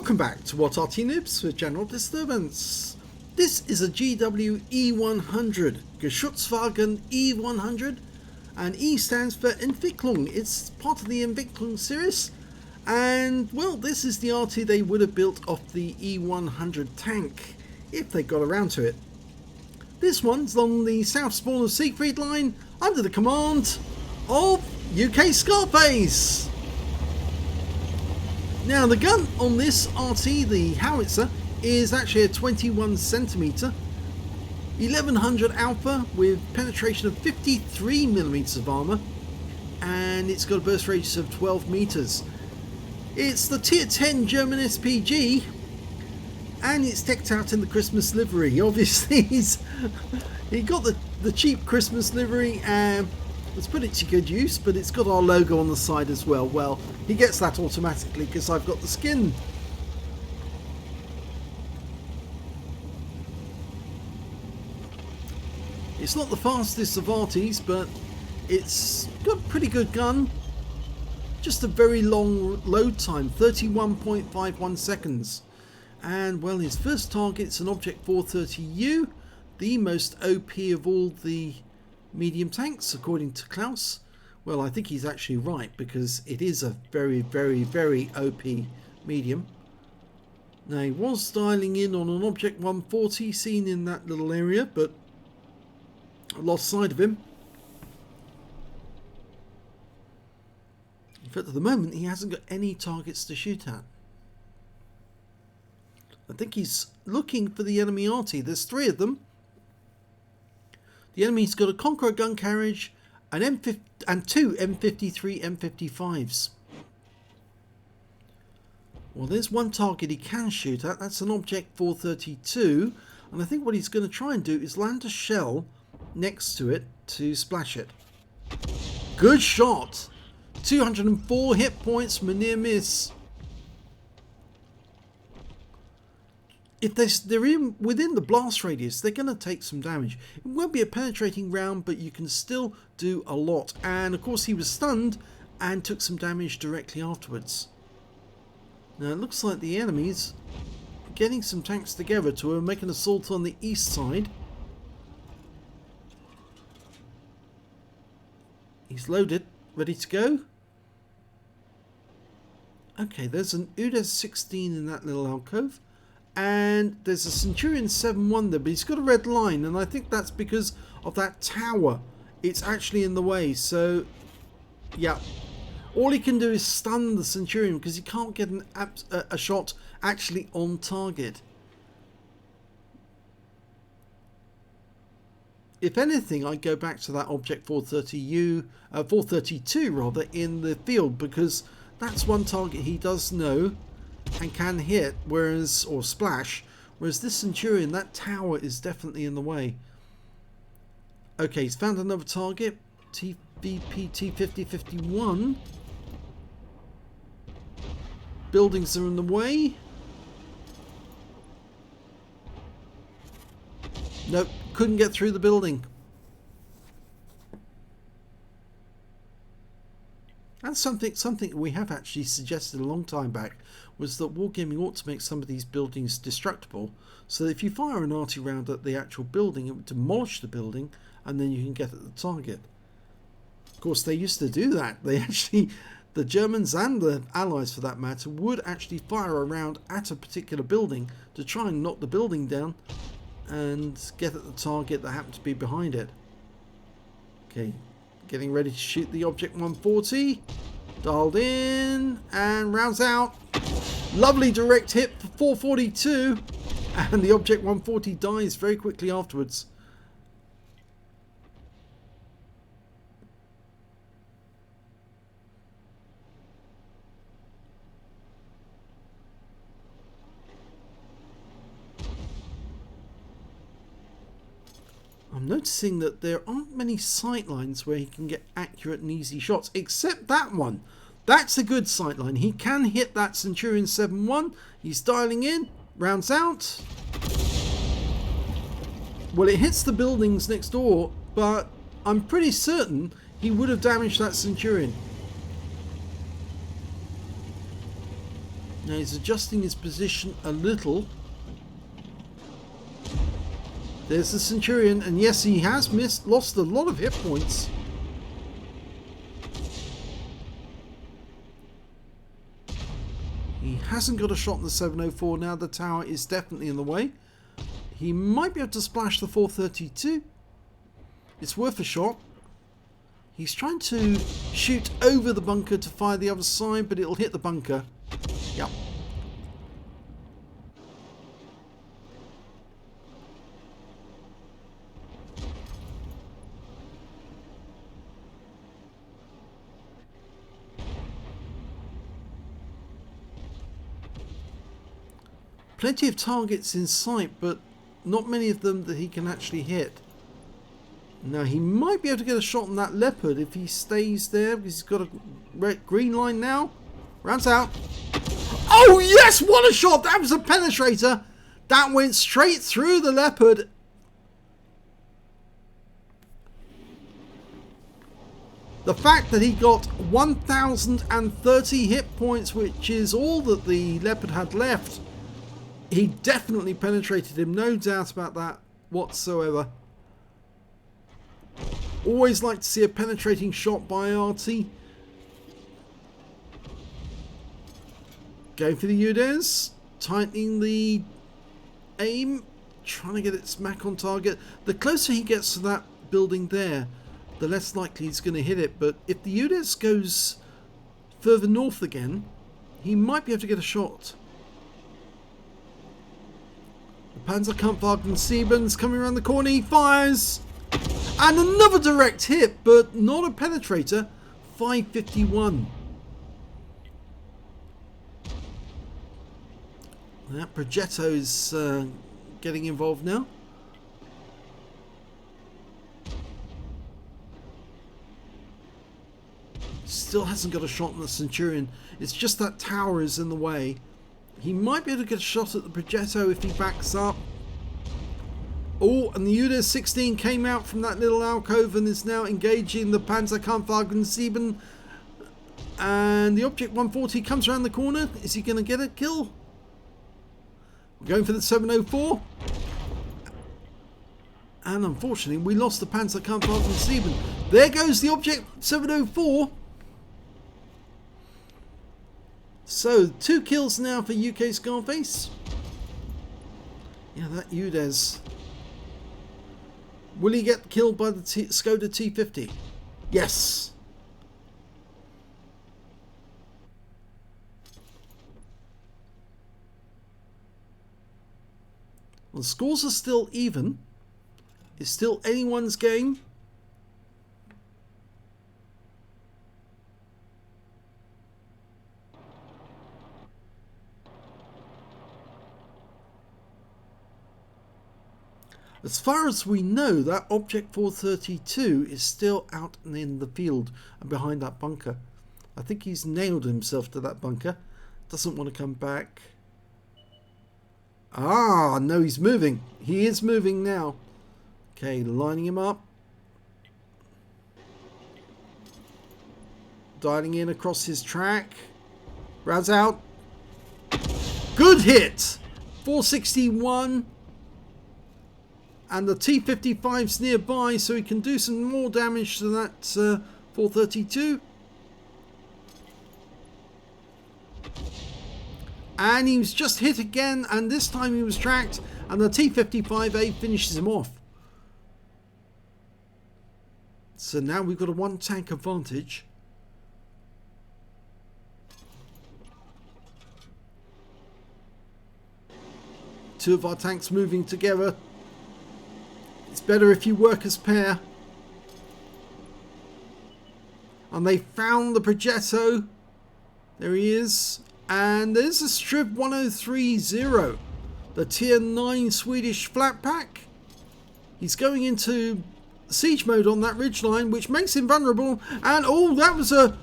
Welcome back to What Arty Noobs for General Disturbance. This is a GW E100, Geschutzwagen E100, and E stands for Entwicklung. It's part of the Entwicklung series, and well, this is the Arty they would have built off the E100 tank if they got around to it. This one's on the south spawn of Siegfried Line under the command of UKSkaface. Now the gun on this Arty, the howitzer, is actually a 21cm 1100 alpha with penetration of 53mm of armour, and it's got a burst radius of 12 meters. It's the tier 10 German SPG, and it's decked out in the Christmas livery. Obviously he got the cheap Christmas livery and let's put it to good use, but it's got our logo on the side as well. Well, he gets that automatically because I've got the skin. It's not the fastest of Artys, but it's got a pretty good gun. Just a very long load time, 31.51 seconds. And well, his first target's an Object 430U, the most OP of all the medium tanks, according to Klaus. Well, I think he's actually right, because it is a very, very, very OP medium. Now, he was dialing in on an Object 140 seen in that little area, but I lost sight of him. In fact, at the moment, he hasn't got any targets to shoot at. I think he's looking for the enemy Arty. There's three of them. The enemy's got a Conqueror gun carriage, an M50 and two M53 M55s. Well, there's one target he can shoot at. That's an Object 432. And I think what he's going to try and do is land a shell next to it to splash it. Good shot! 204 hit points from a near miss. If they're within the blast radius, they're going to take some damage. It won't be a penetrating round, but you can still do a lot. And of course he was stunned and took some damage directly afterwards. Now it looks like the enemy's getting some tanks together to make an assault on the east side. He's loaded, ready to go. Okay, there's an UDES 16 in that little alcove. And there's a Centurion 7-1 there, but he's got a red line, and I think that's because of that tower. It's actually in the way, so yeah. All he can do is stun the Centurion because he can't get a shot actually on target. If anything, I go back to that Object 432 rather, in the field, because that's one target he does know and can hit, whereas, or splash, whereas this Centurion, that tower is definitely in the way. Okay, he's found another target, TVP T5051. Buildings are in the way. Nope, couldn't get through the building. And something we have actually suggested a long time back was that Wargaming ought to make some of these buildings destructible, so that if you fire an Arty round at the actual building, it would demolish the building, and then you can get at the target. Of course, they used to do that. They actually, the Germans and the Allies for that matter, would actually fire a round at a particular building to try and knock the building down and get at the target that happened to be behind it. Okay. Getting ready to shoot the Object 140. Dialed in and rounds out. Lovely direct hit for 442. And the Object 140 dies very quickly afterwards. I'm noticing that there aren't many sight lines where he can get accurate and easy shots, except that one. That's a good sight line. He can hit that Centurion 7-1. He's dialing in, rounds out. Well, it hits the buildings next door, but I'm pretty certain he would have damaged that Centurion. Now he's adjusting his position a little. There's the Centurion, and yes, he has lost a lot of hit points. He hasn't got a shot in the 704 now. The tower is definitely in the way. He might be able to splash the 432. It's worth a shot. He's trying to shoot over the bunker to fire the other side, but it'll hit the bunker. Yep. Plenty of targets in sight, but not many of them that he can actually hit. Now he might be able to get a shot on that Leopard if he stays there, because he's got a green line now. Rounds out. Oh yes, what a shot! That was a penetrator. That went straight through the Leopard. The fact that he got 1,030 hit points, which is all that the Leopard had left, he definitely penetrated him, no doubt about that whatsoever. Always like to see a penetrating shot by Arty. Going for the UDES, tightening the aim, trying to get it smack on target. The closer he gets to that building there, the less likely he's going to hit it. But if the UDES goes further north again, he might be able to get a shot. The Panzerkampfwagen-7's coming around the corner, he fires! And another direct hit, but not a penetrator. 551. That Progetto's getting involved now. Still hasn't got a shot on the Centurion. It's just that tower is in the way. He might be able to get a shot at the Progetto if he backs up. Oh, and the UDES 16 came out from that little alcove and is now engaging the Panzerkampfwagen-7. And the Object 140 comes around the corner. Is he going to get a kill? We're going for the 704. And unfortunately, we lost the Panzerkampfwagen-7. There goes the Object 704. So, 2 kills now for UKSkaface. Yeah, that UDES. Will he get killed by the Skoda T50? Yes. Well, the scores are still even. It's still anyone's game. As far as we know, that Object 432 is still out in the field and behind that bunker. I think he's nailed himself to that bunker. Doesn't want to come back. Ah, no, he's moving. He is moving now. Okay, lining him up. Dialing in across his track. Rounds out. Good hit! 461. And the T-55's nearby, so he can do some more damage to that 432. And he was just hit again, and this time he was tracked, and the T-55A finishes him off. So now we've got a 1-tank advantage. Two of our tanks moving together. It's better if you work as pair. And they found the Progetto. There he is. And there's a Strib 1030. The tier 9 Swedish flat pack. He's going into siege mode on that ridgeline, which makes him vulnerable. And oh, that was a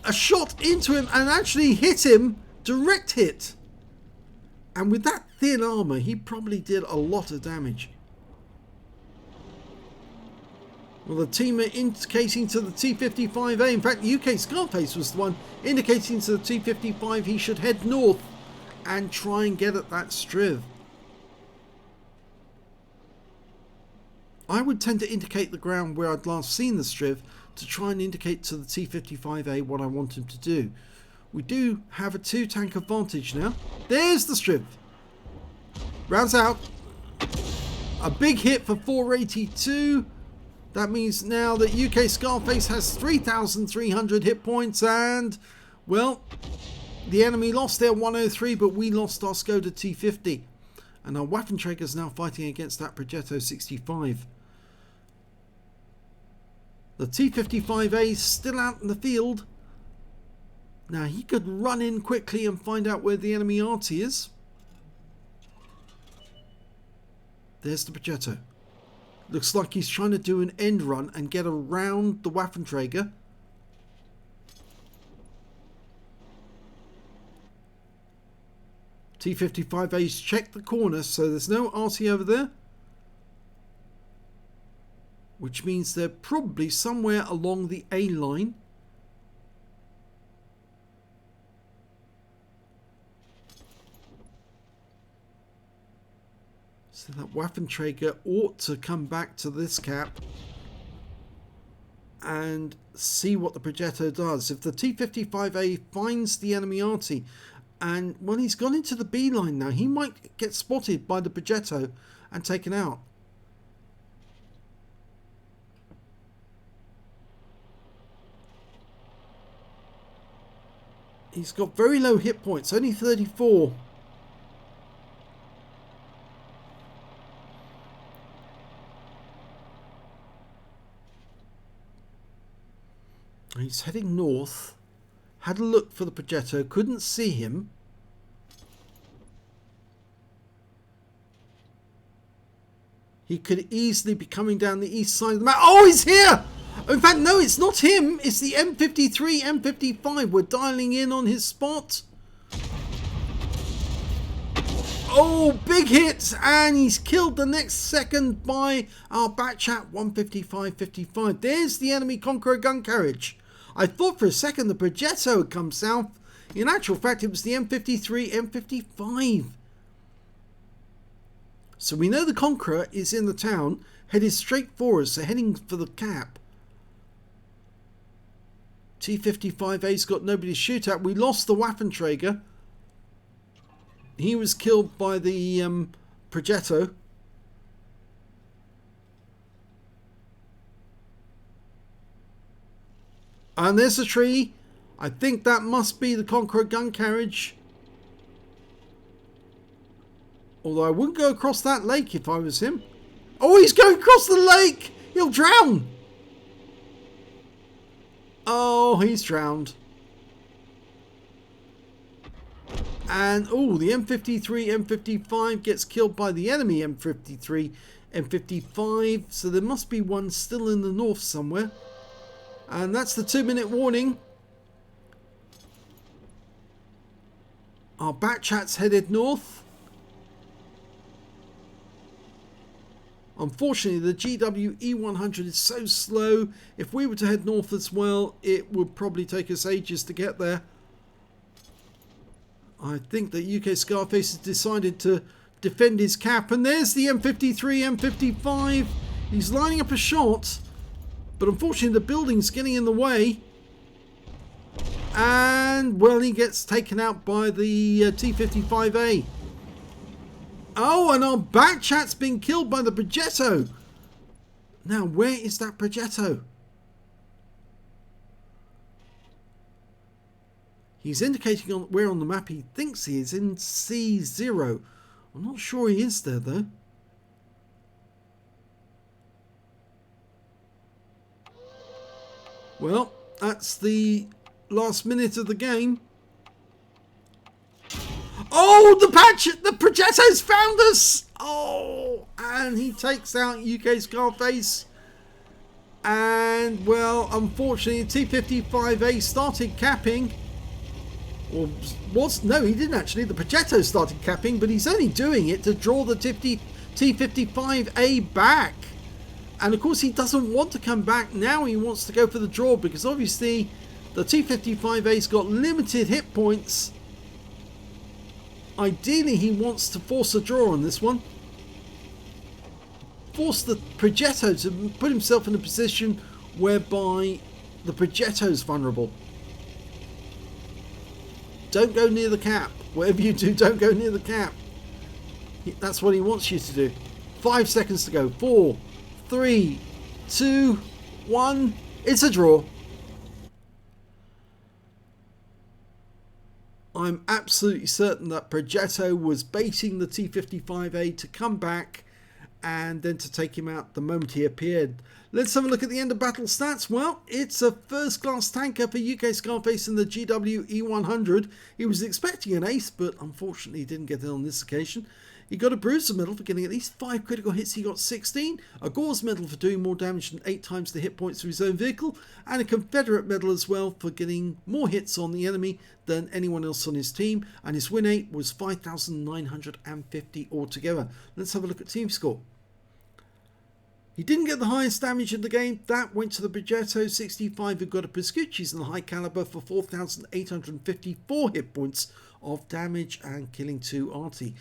shot into him and actually hit him. Direct hit. And with that thin armor, he probably did a lot of damage. Well, the team are indicating to the T-55A. In fact, UKSkaface was the one indicating to the T-55 he should head north and try and get at that Striv. I would tend to indicate the ground where I'd last seen the Striv to try and indicate to the T55A what I want him to do. We do have a 2-tank advantage now. There's the Striv. Rounds out. A big hit for 482. That means now that UKSkaface has 3,300 hit points, and, well, the enemy lost their 103, but we lost our Skoda T50. And our Waffenträger is now fighting against that Progetto 65. The T55A is still out in the field. Now he could run in quickly and find out where the enemy Arty is. There's the Progetto. Looks like he's trying to do an end run and get around the Waffenträger. T55A's checked the corner, so there's no Arty over there. Which means they're probably somewhere along the A line. So that Waffenträger ought to come back to this cap and see what the Progetto does. If the T55A finds the enemy Arty, and well, he's gone into the B line now, he might get spotted by the Progetto and taken out. He's got very low hit points, only 34. He's heading north. Had a look for the Progetto, couldn't see him. He could easily be coming down the east side of the map. Oh, he's here! In fact, no, it's not him. It's the M53, M55. We're dialing in on his spot. Oh, big hit! And he's killed the next second by our batch at 155.55. There's the enemy Conqueror gun carriage. I thought for a second the Progetto had come south. In actual fact, it was the M53, M55. So we know the Conqueror is in the town, headed straight for us, so heading for the cap. T55A's got nobody to shoot at. We lost the Waffenträger. He was killed by the Progetto. And there's a tree. I think that must be the Conqueror gun carriage. Although I wouldn't go across that lake if I was him. Oh, he's going across the lake! He'll drown! Oh, he's drowned. And, oh, the M53, M55 gets killed by the enemy M53, M55. So there must be one still in the north somewhere. And that's the 2-minute warning. Our Batchat's headed north. Unfortunately, the GW E100 is so slow. If we were to head north as well, it would probably take us ages to get there. I think that UKSkaface has decided to defend his cap. And there's the M53, M55. He's lining up a shot. But unfortunately, the building's getting in the way. And, well, he gets taken out by the T55A. Oh, and our Batchat's been killed by the Progetto. Now, where is that Progetto? He's indicating on where on the map he thinks he is, in C0. I'm not sure he is there, though. Well, that's the last minute of the game. Oh, the Progetto's found us! Oh, and he takes out UKSkaface. And, well, unfortunately, T55A started capping. Or no, he didn't actually. The Progetto started capping, but he's only doing it to draw the T55A back. And, of course, he doesn't want to come back. Now he wants to go for the draw because, obviously, the T55A's got limited hit points. Ideally, he wants to force a draw on this one. Force the Progetto to put himself in a position whereby the Progetto is vulnerable. Don't go near the cap. Whatever you do, don't go near the cap. That's what he wants you to do. 5 seconds to go. 4, 3, 2, 1. It's a draw. I'm absolutely certain that Progetto was baiting the T-55A to come back and then to take him out the moment he appeared. Let's have a look at the end of battle stats. Well, it's a first class tanker for UKSkaface in the GW E100. He was expecting an ace, but unfortunately didn't get it on this occasion. He got a Bruiser medal for getting at least 5 critical hits. He got 16. A Gore's medal for doing more damage than 8 times the hit points of his own vehicle. And a Confederate medal as well for getting more hits on the enemy than anyone else on his team. And his win rate was 5,950 altogether. Let's have a look at team score. He didn't get the highest damage in the game. That went to the Progetto 65, who got a Piscucci's in the high caliber for 4,854 hit points of damage and killing 2 Arty.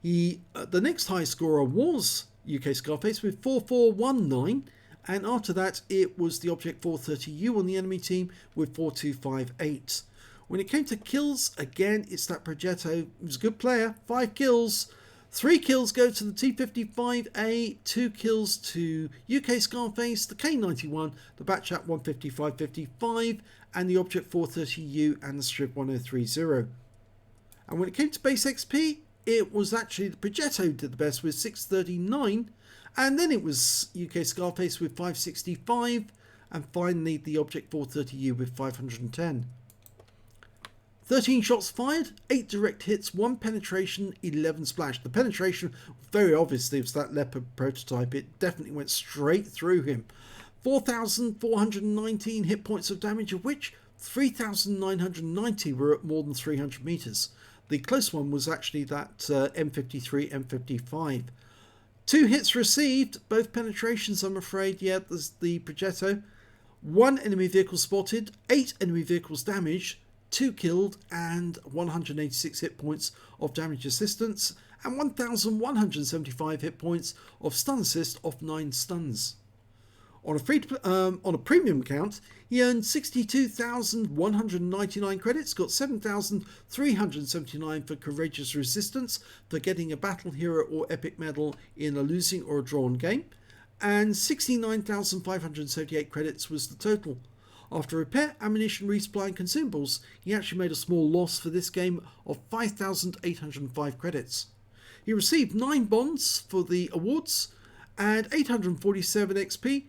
The next high scorer was UKSkaface with 4419, and after that it was the Object 430U on the enemy team with 4258. When it came to kills, again it's that Progetto, who was a good player, 5 kills. 3 kills go to the T-55A, 2 kills to UKSkaface, the K91, the Batchat 155-55, and the Object 430U and the Strib 1030. And when it came to base XP, it was actually the Progetto who did the best with 639, and then it was UKSkaface with 565, and finally the Object 430U with 510. 13 shots fired, 8 direct hits, 1 penetration, 11 splash. The penetration, very obviously, was that Leopard prototype. It definitely went straight through him. 4,419 hit points of damage, of which 3,990 were at more than 300 meters. The close one was actually that M53, M55. 2 hits received, both penetrations, I'm afraid. Yeah, there's the Progetto. 1 enemy vehicle spotted, 8 enemy vehicles damaged, 2 killed, and 186 hit points of damage assistance, and 1,175 hit points of stun assist off 9 stuns. On a premium account, he earned 62,199 credits, got 7,379 for courageous resistance for getting a battle hero or epic medal in a losing or a drawn game, and 69,578 credits was the total. After repair, ammunition, resupply and consumables, he actually made a small loss for this game of 5,805 credits. He received 9 bonds for the awards and 847 XP,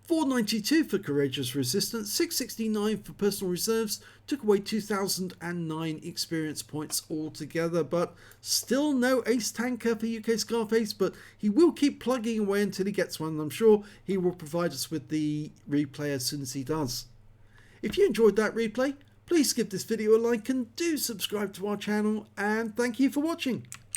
492 for courageous resistance, 669 for personal reserves, took away 2,009 experience points altogether, but still no ace tanker for UKSkaface, but he will keep plugging away until he gets one, and I'm sure he will provide us with the replay as soon as he does. If you enjoyed that replay, please give this video a like and do subscribe to our channel, and thank you for watching.